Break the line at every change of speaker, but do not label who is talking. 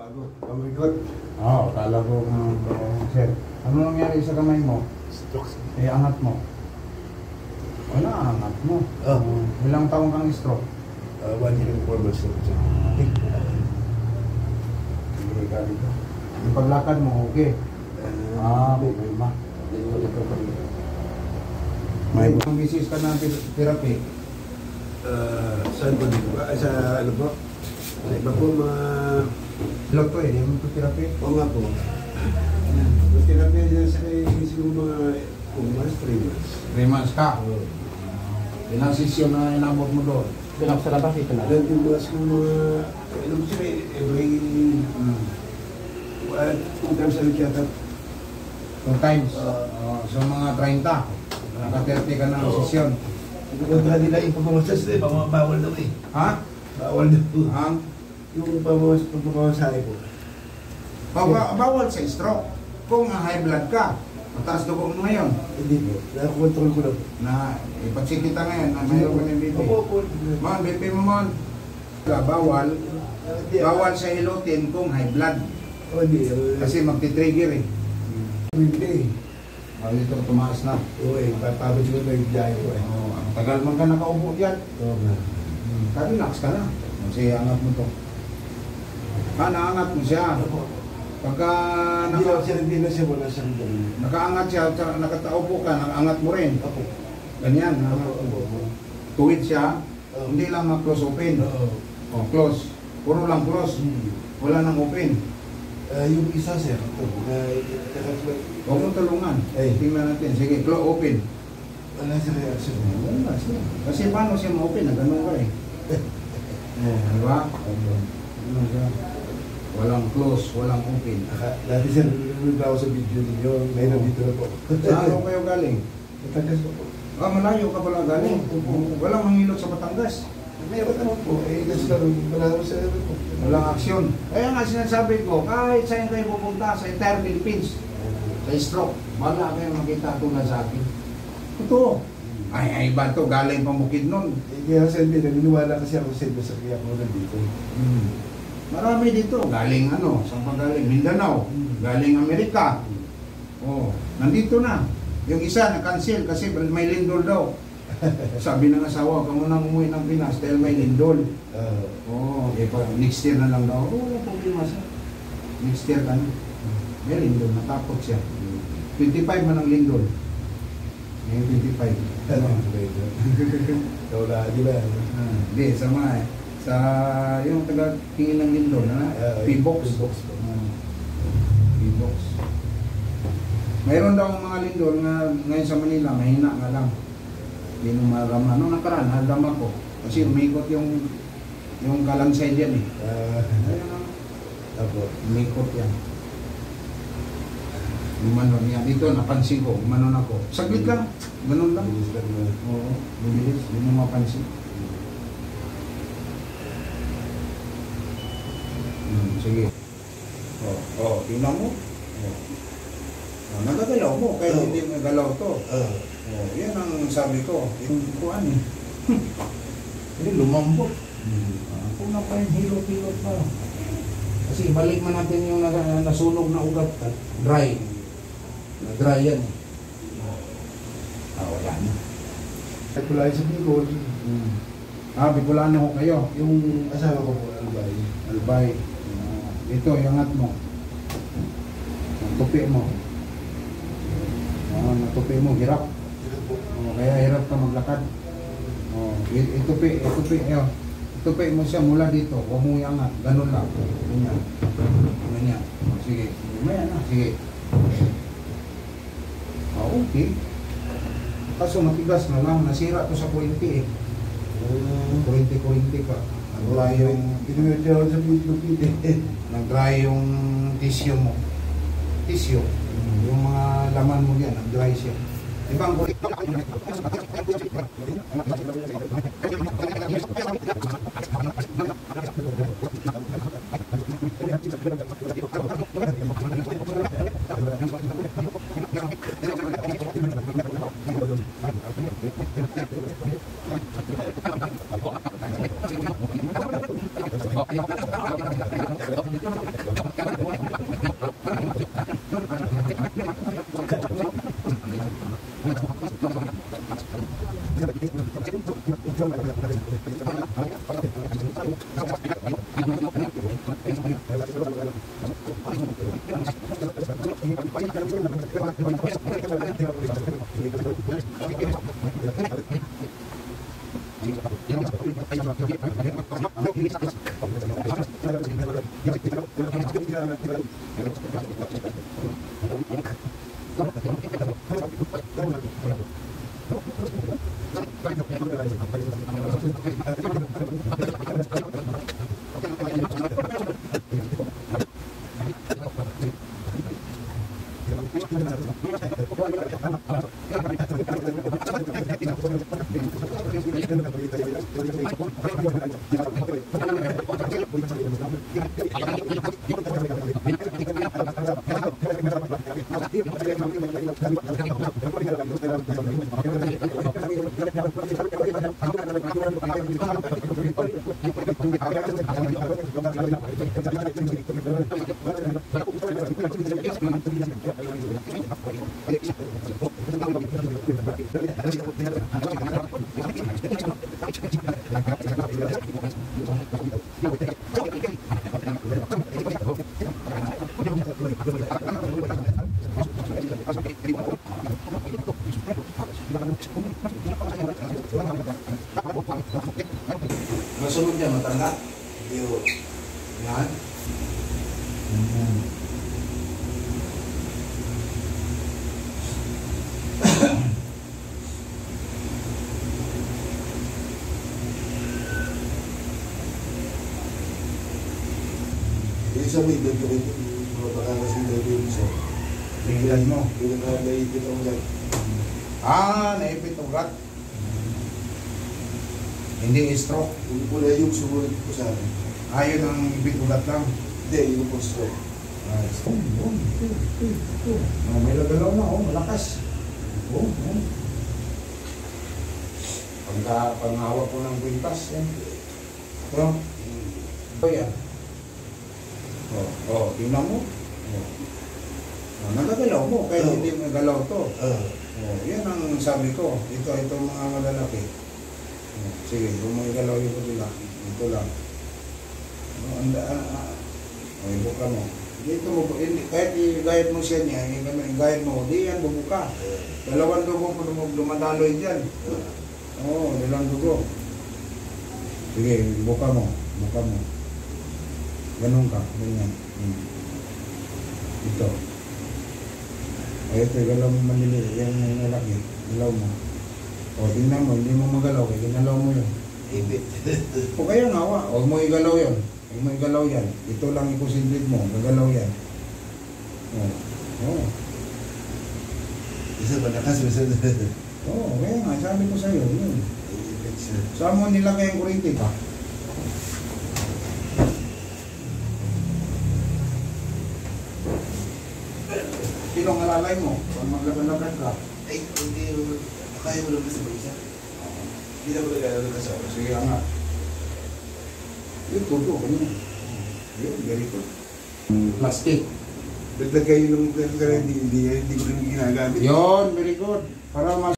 Pamigot.
Oo, kala ko sir. Ano nangyari sa kamay mo?
Stroke.
Angat mo. Wala, angat mo. Ilang taong kang stroke?
1 year and 4 months.
Hindi ka dito. Yung paglakad mo, okay. Okay ma. May isang bisis ka ng therapy.
Saan po dito ba? Sa ano po? Sa iba po mga...
Ilang to yung therapy?
Oo nga po. Yung therapy dyan sa siguro mga 2 months, 3 months.
3 months ka? Ilang sesyon na inabot mo doon?
Bilang sa labas ito na.
Ilan yung mga siguro mga... Ano po sila, every... 2 times a week yata.
2 times? So mga 30? Naka-30 ka ng sesyon?
Ikukontra nila yung pagmamasas na bawal daw eh.
Ha?
Bawal daw.
Ang?
Yung pagmamasahe po.
Bawal sa stroke. Kung high blood ka, mataas dugo mo ngayon.
Hindi po. Nakakontrol ko lang.
Na ipag-check kita ngayon na mayroon ka ng BP.
Opo.
Man, BP mo man. Bawal sa hilutin kung high blood.
Hindi.
Kasi magti-trigger eh.
Hindi.
Dito tumaas na.
Oo eh. Pagod ko na yung biyahe ko eh.
Ang tagal man ka nakaupo dyan.
Oo nga.
Relax ka na. Kasi angat mo to. Naangat mo siya. Pagka
Hindi na siya wala siyang gawin.
nakaangat siya, nakataupo ka, nakaangat mo rin.
Opo.
Ganyan.
Opo.
Tuwid siya. Hindi lang close open.
Oo.
Close. Puro lang close. Wala nang open.
Yung isa sir.
Huwag mong tulungan. Tingnan natin. Sige, close open.
Wala siya reaction.
Wala siya. Kasi paano siya ma-open? Nagano'n ka eh. Diba? Ano siya? Walang close, walang open.
Dati sir, nanonood ako sa video ninyo. Ngayon nandito na po.
Saan kayo galing?
Batangas po po.
Malayo ka pala galing. Walang manghilot sa Batangas.
Meron naman po. Kasi wala ko sa ano po.
Walang aksyon. Kaya nga sinasabi ko, kahit saan kayo pupunta sa entire Philippines, sa stroke, wala kayo makita tulad sa akin. Ito. Ay, iba to, galing pa Bukid nun.
Kaya sa hindi, naniniwala kasi ako sa inyo sa kaya ako nandito.
Marami dito. Galing saan pa galing? Mindanao. Galing Amerika. Nandito na. Yung isa na-cancel kasi may lindol daw. Sabi ng asawa, kung munang umuwi ng Pinas dahil may lindol. Next year na lang daw. Wala problema siya. Next year ka na. May lindol, natakot siya. 25 man ang lindol. Ngayon 25.
Wala, di ba?
Hindi, sa yung taga-tingin ng lindol, P-box. P-box. Mayroon daw mga lindol nga ngayon sa Manila, mahina nga lang. Hindi mo maramdaman. Nung nakaraan, naramdaman ko. Kasi umikot yung kalansay yan eh. Umikot yan. Umanon yan. Dito, napansin ko. Umanon ako. Saglit lang. Ganun lang. Oo. Bibilis. Hindi mo mapansin. Sige. Tingnan mo. Nagagalaw mo. Kaya hindi magalaw to. Yan ang sabi ko. Yung kuhan eh. Hindi, lumambot. Kung na pa yung hilot-hilot pa. Kasi balik man natin yung nasunog na ugat. Dry. Dry yan. Wala na.
Nagpulay sa Bicol.
Bicolano ho kayo.
Yung asawa ko po, Albay.
Albay. Ito, yung angat mo. Tupi mo. Natupi mo, hirap. Kaya hirap ka maglakad. Itupi. Itupi mo siya mula dito. Huwag mo iangat. Ganun lang. Ganyan. Sige. Maya na. Sige. Okay. Kaso matigas na lang. Nasira to sa kurinti eh. Kurinti ka. Nag-dry yung...
Pinunod ako sa Pilipinas.
Nag-dry yung tissue mo. Tissue. Yung mga laman mo yan. Nag-dry siya. Ibang kurinti. Masunod niya, matanda.
Yun.
Yan.
Yung isa may dito rin. Mga pakakas yung dito yung isa.
Tingnan mo.
Yung naipit ang ugat.
Naipit ugat. Hindi stroke.
Yung pula yung sumunod ko sa akin.
Yun ang ibig ugat lang.
Hindi, yung post-stroke.
May lagalaw na, malakas. Panghawak ko ng kwintas, yan. Ito yan. Tingnan mo. Nagagalaw mo, kaya hindi magalaw to. Yan ang sabi ko. Ito mga malalaki. Sige, kung may galaw yung kabila, ito lang. Ibuka mo. Dito mo, kahit i-guide mo siya niya, i-guide mo, di yan, bubuka. Dalawang dugo po dumadaloy dyan. Dalawang dugo. Sige, buka mo. Ganun ka, ganyan. Ito. Ito, galaw mo maliliit. Yan yung malaki. Galaw mo. Tingnan mo, hindi mo magalaw. Ginalaw mo yun.
Ibit.
O kaya nawa, huwag mo igalaw yun. Huwag mo igalaw yan. Ito lang ikusinlit mo, gagalaw yan.
Isa pa nakas, isa.
Kaya nga, sabi ko sa'yo, yun.
Ibit siya.
Saan mo nilagay ang kurente pa? Silong alalay mo, pag maglakad-lakad ka.
Ay, hindi. Kaya mo lang kasi mag-isa. Hindi na ko naglalaro ka sa oras.
Sige nga. Yun, tuto, ganyan. Yun, very good. Plastic.
Dagdag kayo ng hindi ko rin ginagamit.
Yun, very good. Para mas